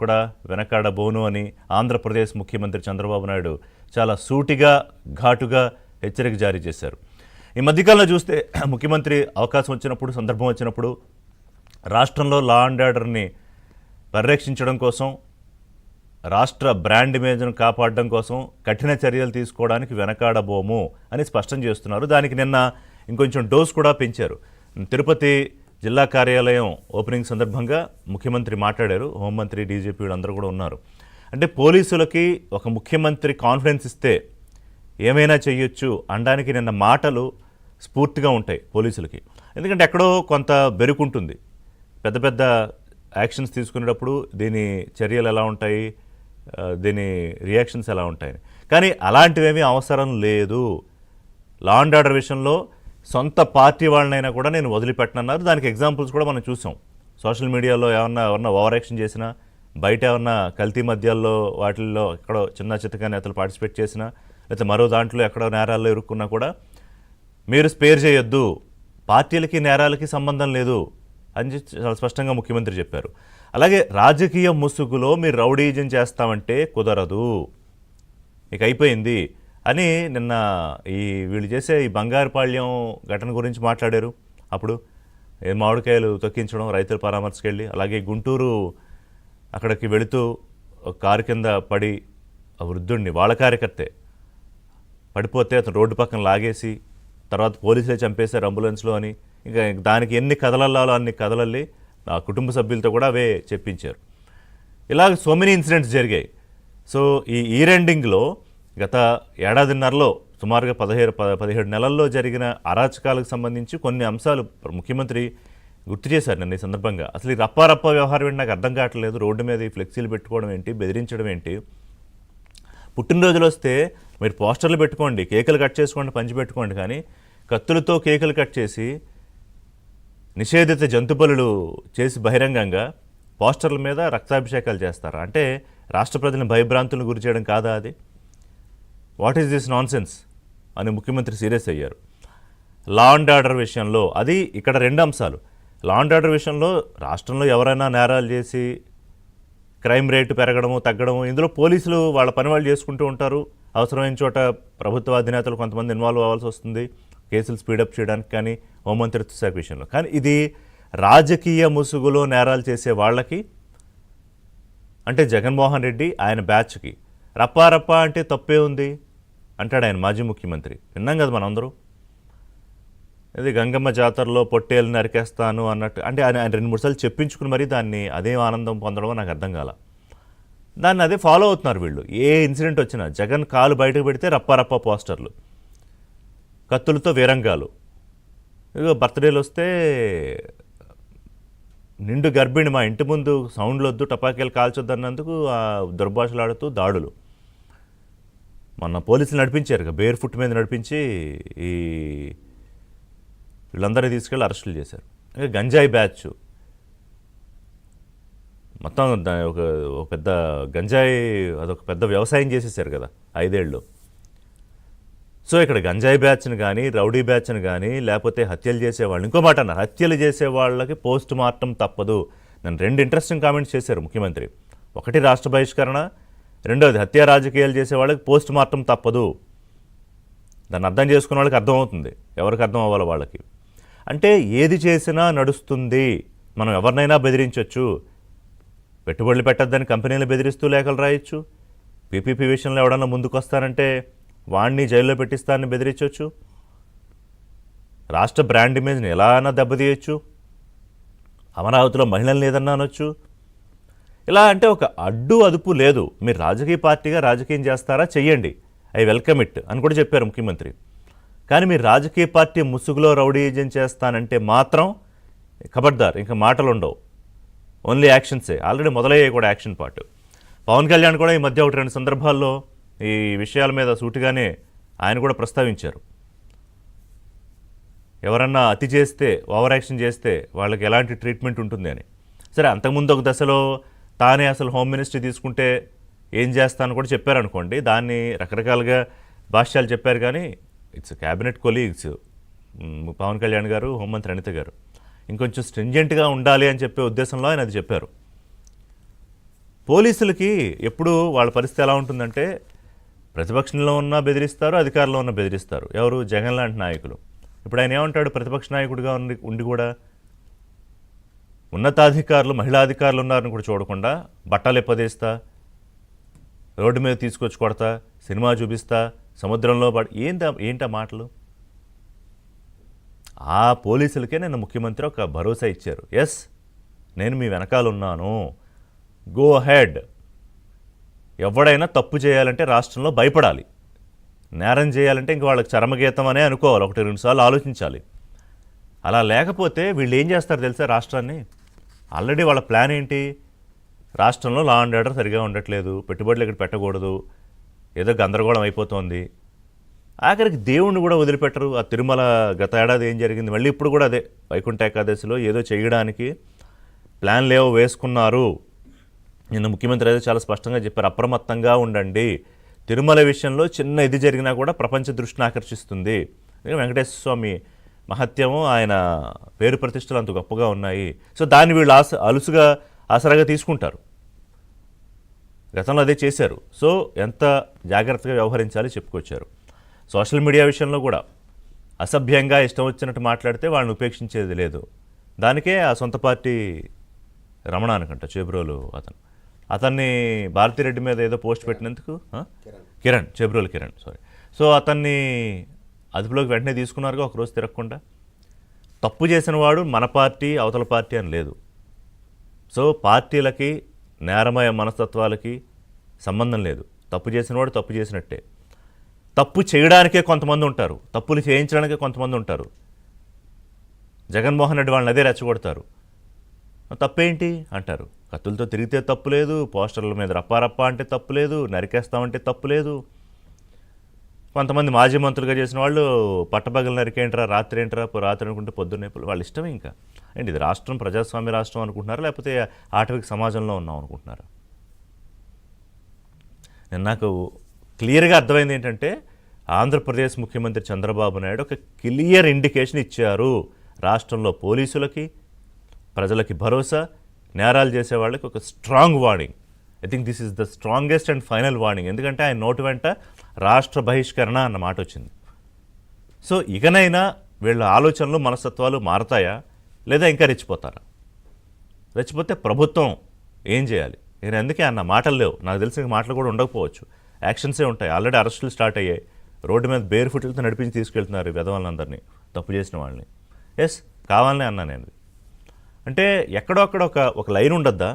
కూడా వెనకాడబోను అని ఆంధ్రప్రదేశ్ ముఖ్యమంత్రి చంద్రబాబు నాయుడు చాలా సూటిగా ఘాటుగా హెచ్చరిక జారీ చేశారు. ఈ మధ్యకాలంలో చూస్తే ముఖ్యమంత్రి అవకాశం వచ్చినప్పుడు సందర్భం వచ్చినప్పుడు రాష్ట్రంలో లా అండ్ ఆర్డర్ని పరిరక్షించడం కోసం రాష్ట్ర బ్రాండ్ ఇమేజ్ను కాపాడడం కోసం కఠిన చర్యలు తీసుకోవడానికి వెనకాడబోము అని స్పష్టం చేస్తున్నారు. దానికి నిన్న ఇంకొంచెం డోస్ కూడా పెంచారు. తిరుపతి జిల్లా కార్యాలయం ఓపెనింగ్ సందర్భంగా ముఖ్యమంత్రి మాట్లాడారు. హోంమంత్రి, డీజీపీ వీళ్ళందరూ కూడా ఉన్నారు. అంటే పోలీసులకి ఒక ముఖ్యమంత్రి కాన్ఫిడెన్స్ ఇస్తే ఏమైనా చేయొచ్చు అనడానికి నిన్న మాటలు స్ఫూర్తిగా ఉంటాయి పోలీసులకి. ఎందుకంటే ఎక్కడో కొంత బెరుకుంటుంది. పెద్ద పెద్ద యాక్షన్స్ తీసుకునేటప్పుడు దీని చర్యలు ఎలా ఉంటాయి, దీని రియాక్షన్స్ ఎలా ఉంటాయి. కానీ అలాంటివేమీ అవసరం లేదు. లా అండ్ ఆర్డర్ విషయంలో సొంత పార్టీ వాళ్ళనైనా కూడా నేను వదిలిపెట్టనన్నారు. దానికి ఎగ్జాంపుల్స్ కూడా మనం చూసాం. సోషల్ మీడియాలో ఎవరన్నా ఓవర్ యాక్షన్ చేసినా, బయట ఏమన్నా కల్తీ మద్యాల్లో వాటిల్లో ఎక్కడో చిన్న చిత్తగా నేతలు పార్టిసిపేట్ చేసినా, లేకపోతే మరో దాంట్లో ఎక్కడో నేరాల్లో ఇరుక్కున్నా కూడా మీరు స్పేర్ చేయొద్దు, పార్టీలకి నేరాలకి సంబంధం లేదు అని చాలా స్పష్టంగా ముఖ్యమంత్రి చెప్పారు. అలాగే రాజకీయ ముసుగులో మీరు రౌడీజం చేస్తామంటే కుదరదు, ఇక అయిపోయింది అని నిన్న వీళ్ళు చేసే ఈ బంగారుపాళ్యం ఘటన గురించి మాట్లాడారు. అప్పుడు మామిడికాయలు తొక్కించడం, రైతుల పరామర్శకు వెళ్ళి, అలాగే గుంటూరు అక్కడికి వెళుతూ కారు కింద పడి ఆ వృద్ధుడిని, వాళ్ళ కార్యకర్తే పడిపోతే అతను రోడ్డు పక్కన లాగేసి తర్వాత పోలీసులే చంపేశారు అంబులెన్స్లో అని, ఇంకా దానికి ఎన్ని కథలల్లాలో అన్ని కథలల్లి ఆ కుటుంబ సభ్యులతో కూడా అవే చెప్పించారు. ఇలాగ సో మెనీ ఇన్సిడెంట్స్ జరిగాయి. సో ఈ ఇయర్ ఎండింగ్లో గత ఏడాదిన్నరలో సుమారుగా 17 నెలల్లో జరిగిన అరాచకాలకు సంబంధించి కొన్ని అంశాలు ముఖ్యమంత్రి గుర్తు చేశారు నన్ను ఈ సందర్భంగా. అసలు ఈ రప్ప వ్యవహారం ఏంటి నాకు అర్థం కావట్లేదు. రోడ్డు మీద ఈ ఫ్లెక్సీలు పెట్టుకోవడం ఏంటి, బెదిరించడం ఏంటి? పుట్టినరోజులు వస్తే మీరు పోస్టర్లు పెట్టుకోండి, కేకులు కట్ చేసుకోండి, పంచి పెట్టుకోండి, కానీ కత్తులతో కేకులు కట్ చేసి నిషేధిత జంతుబలులు చేసి బహిరంగంగా పోస్టర్ల మీద రక్తాభిషేకాలు చేస్తారా? అంటే రాష్ట్ర ప్రజలను భయభ్రాంతులను గురి చేయడం కాదా అది? What is this non sense అని ముఖ్యమంత్రి సీరియస్ అయ్యారు. లా అండ్ ఆర్డర్ విషయంలో అది ఇక్కడ రెండు అంశాలు. లా అండ్ ఆర్డర్ విషయంలో రాష్ట్రంలో ఎవరైనా నేరాలు చేసి క్రైమ్ రేటు పెరగడము తగ్గడము, ఇందులో పోలీసులు వాళ్ళ పని వాళ్ళు చేసుకుంటూ ఉంటారు. అవసరమైన చోట ప్రభుత్వ అధినేతలు కొంతమంది ఇన్వాల్వ్ అవ్వాల్సి వస్తుంది కేసులు స్పీడప్ చేయడానికి, కానీ హోంమంత్రిత్వ శాఖ విషయంలో. కానీ ఇది రాజకీయ ముసుగులో నేరాలు చేసే వాళ్ళకి, అంటే జగన్మోహన్ రెడ్డి ఆయన బ్యాచ్కి రప్పా అంటే తప్పే ఉంది అంటాడు ఆయన మాజీ ముఖ్యమంత్రి. విన్నాం కదా మనందరూ. ఇది గంగమ్మ జాతరలో పొట్టేలు నరికేస్తాను అన్నట్టు, అంటే ఆయన 2-3 సార్లు చెప్పించుకుని మరి దాన్ని అదే ఆనందం పొందడమో నాకు అర్థం కాల. దాన్ని అదే ఫాలో అవుతున్నారు వీళ్ళు. ఏ ఇన్సిడెంట్ వచ్చినా జగన్ కాలు బయటకు పెడితే రప్పా పోస్టర్లు, కత్తులతో వీరంగాలు. ఇదిగో బర్త్డేలు వస్తే నిండు గర్భిణి మా ఇంటి ముందు సౌండ్లు వద్దు, టపాకీలు కాల్చొద్దు అన్నందుకు దుర్భాషలాడుతూ దాడులు. మొన్న పోలీసులు నడిపించారు, బేర్ ఫుట్ మీద నడిపించి ఈ వీళ్ళందరినీ తీసుకెళ్ళి అరెస్టులు చేశారు. ఇంకా గంజాయి బ్యాచ్ మొత్తం ఒక పెద్ద గంజాయి, అదొక పెద్ద వ్యవసాయం చేసేసారు కదా 5 ఏళ్ళు. సో ఇక్కడ గంజాయి బ్యాచ్ని కానీ, రౌడీ బ్యాచ్ని కానీ, లేకపోతే హత్యలు చేసేవాళ్ళు, ఇంకో మాట అన్నారు, హత్యలు చేసే వాళ్ళకి పోస్ట్ మార్టం తప్పదు. నన్ను 2 ఇంట్రెస్టింగ్ కామెంట్స్ చేశారు ముఖ్యమంత్రి. ఒకటి రాష్ట్ర బహిష్కరణ, రెండోది హత్య రాజకీయాలు చేసే వాళ్ళకి పోస్ట్ మార్టం తప్పదు. దాన్ని అర్థం చేసుకున్న వాళ్ళకి అర్థమవుతుంది, ఎవరికి అర్థం అవ్వాలో వాళ్ళకి. అంటే ఏది చేసినా నడుస్తుంది, మనం ఎవరినైనా బెదిరించవచ్చు. పెట్టుబడులు పెట్టద్దని కంపెనీలు బెదిరిస్తూ లేఖలు రాయొచ్చు. పీపీపీ విషయంలో ఎవడన్నా ముందుకు వస్తానంటే వాణ్ణి జైల్లో పెట్టిస్తానని బెదిరించవచ్చు. రాష్ట్ర బ్రాండ్ ఇమేజ్ని ఎలా అన్నా దెబ్బతీయచ్చు. అమరావతిలో మహిళల్ని ఏదన్నా అనొచ్చు. ఇలా అంటే ఒక అడ్డు అదుపు లేదు. మీరు రాజకీయ పార్టీగా రాజకీయం చేస్తారా, చెయ్యండి, ఐ వెల్కమ్ ఇట్ అని కూడా చెప్పారు ముఖ్యమంత్రి. కానీ మీరు రాజకీయ పార్టీ ముసుగులో రౌడీజం చేస్తానంటే మాత్రం ఖబర్దార్, ఇంకా మాటలు ఉండవు, ఓన్లీ యాక్షన్సే. ఆల్రెడీ మొదలయ్యాయి కూడా యాక్షన్ పార్ట్. పవన్ కళ్యాణ్ కూడా ఈ మధ్య 1-2 సందర్భాల్లో ఈ విషయాల మీద సూటిగానే ఆయన కూడా ప్రస్తావించారు. ఎవరన్నా అతి చేస్తే, ఓవర్ యాక్షన్ చేస్తే వాళ్ళకి ఎలాంటి ట్రీట్మెంట్ ఉంటుంది అని. సరే, అంతకుముందు ఒక దశలో తానే అసలు హోమ్ మినిస్ట్రీ తీసుకుంటే ఏం చేస్తాను కూడా చెప్పారనుకోండి. దాన్ని రకరకాలుగా భాష్యాలు చెప్పారు. కానీ it's cabinet colleagues Pawan Kalyan గారు, హోంమంత్రి అనిత గారు ఇంకొంచెం స్ట్రింజెంట్గా ఉండాలి అని చెప్పే ఉద్దేశంలో ఆయన అది చెప్పారు. పోలీసులకి ఎప్పుడు వాళ్ళ పరిస్థితి ఎలా ఉంటుందంటే ప్రతిపక్షంలో ఉన్నా బెదిరిస్తారు, అధికారంలో ఉన్న బెదిరిస్తారు. ఎవరు? జగన్ లాంటి నాయకులు. ఇప్పుడు ఆయన ఏమంటాడు? ప్రతిపక్ష నాయకుడిగా ఉండి కూడా ఉన్నతాధికారులు, మహిళా అధికారులు ఉన్నారని కూడా చూడకుండా బట్టలు ఎప్పదేస్తా, రోడ్డు మీద తీసుకొచ్చి కొడతా, సినిమా చూపిస్తా, సముద్రంలో ఏంటా మాటలు? ఆ పోలీసులకే నిన్న ముఖ్యమంత్రి ఒక భరోసా ఇచ్చారు. ఎస్, నేను మీ వెనకాల ఉన్నాను, గో అహెడ్. ఎవడైనా తప్పు చేయాలంటే రాష్ట్రంలో భయపడాలి, నేరం చేయాలంటే ఇంక వాళ్ళకి చరమగీతం అనే అనుకోవాలి, 1-2 సార్లు ఆలోచించాలి. అలా లేకపోతే వీళ్ళు ఏం చేస్తారు తెలుసా? రాష్ట్రాన్ని ఆల్రెడీ వాళ్ళ ప్లాన్ ఏంటి? రాష్ట్రంలో లా అండ్ ఆర్డర్ సరిగా ఉండట్లేదు, పెట్టుబడులు ఇక్కడ పెట్టకూడదు, ఏదో గందరగోళం అయిపోతుంది. ఆఖరికి దేవుణ్ణి కూడా వదిలిపెట్టరు. ఆ తిరుమల గత ఏడాది ఏం జరిగింది, మళ్ళీ ఇప్పుడు కూడా అదే వైకుంఠ ఏకాదశిలో ఏదో చేయడానికి ప్లాన్లు ఏవో వేసుకున్నారు. నిన్న ముఖ్యమంత్రి అయితే చాలా స్పష్టంగా చెప్పారు, అప్రమత్తంగా ఉండండి, తిరుమల విషయంలో చిన్న ఇది జరిగినా కూడా ప్రపంచ దృష్టిని ఆకర్షిస్తుంది. వెంకటేశ్వర స్వామి మహత్యము, ఆయన పేరు ప్రతిష్టలు అంత గొప్పగా ఉన్నాయి. సో దాన్ని వీళ్ళు అలుసుగా ఆసరాగా తీసుకుంటారు. గతంలో అదే చేశారు. సో ఎంత జాగ్రత్తగా వ్యవహరించాలి చెప్పుకొచ్చారు. సోషల్ మీడియా విషయంలో కూడా అసభ్యంగా ఇష్టం వచ్చినట్టు మాట్లాడితే వాళ్ళని ఉపేక్షించేది లేదు. దానికే ఆ సొంత పార్టీ రమణ అనుకుంటా చేబ్రోలు అతన్ని భారతిరెడ్డి మీద ఏదో పోస్ట్ పెట్టినందుకు చేబ్రోలు కిరణ్ సో అతన్ని అదుపులోకి వెంటనే తీసుకున్నారుగా, ఒకరోజు తిరగకుండా. తప్పు చేసిన వాడు మన పార్టీ అవతల పార్టీ అని లేదు. సో పార్టీలకి నేరమయ మనస్తత్వాలకి సంబంధం లేదు. తప్పు చేసిన వాడు తప్పు చేసినట్టే. తప్పు చేయడానికే కొంతమంది ఉంటారు, తప్పులు చేయించడానికే కొంతమంది ఉంటారు. జగన్మోహన్ రెడ్డి వాళ్ళని అదే రెచ్చగొడతారు. తప్పేంటి అంటారు, కత్తులతో తిరిగితే తప్పు లేదు, పోస్టర్ల మీద రప్పారప్ప అంటే తప్పు లేదు, నరికేస్తామంటే తప్పు లేదు. కొంతమంది మాజీ మంత్రులుగా చేసిన వాళ్ళు పట్టపగలు నరికేంట్రా, రాత్రి ఏంట్రా, రాత్రి అనుకుంటే పొద్దున్నే వాళ్ళ ఇష్టమే. ఇంకా ఏంటి ఇది రాష్ట్రం, ప్రజాస్వామ్య రాష్ట్రం అనుకుంటున్నారా, లేకపోతే ఆటవిక సమాజంలో ఉన్నాం అనుకుంటున్నారా? నేను నాకు క్లియర్గా అర్థమైంది ఏంటంటే, ఆంధ్రప్రదేశ్ ముఖ్యమంత్రి చంద్రబాబు నాయుడు ఒక క్లియర్ ఇండికేషన్ ఇచ్చారు. రాష్ట్రంలో పోలీసులకి, ప్రజలకి భరోసా, నేరాలు చేసే వాళ్ళకి ఒక strong warning. I think this is the strongest and final warning. ఎందుకంటే ఆయన నోటి వెంట రాష్ట్ర బహిష్కరణ అన్న మాట వచ్చింది. సో ఇకనైనా వీళ్ళ ఆలోచనలు, మనస్తత్వాలు మారతాయా, లేదా ఇంకా రెచ్చిపోతారా? రెచ్చిపోతే ప్రభుత్వం ఏం చేయాలి? నేను అందుకే అన్న మాటలు లేవు, నాకు తెలిసిన మాటలు కూడా ఉండకపోవచ్చు, యాక్షన్సే ఉంటాయి. ఆల్రెడీ అరెస్టులు స్టార్ట్ అయ్యాయి. రోడ్డు మీద బేర్ ఫుట్లతో నడిపించి తీసుకెళ్తున్నారు వెధవాళ్ళందరినీ, తప్పు చేసిన వాళ్ళని. ఎస్, కావాలనే అన్నా నేను. అంటే ఎక్కడో అక్కడ ఒక లైన్ ఉండద్దా?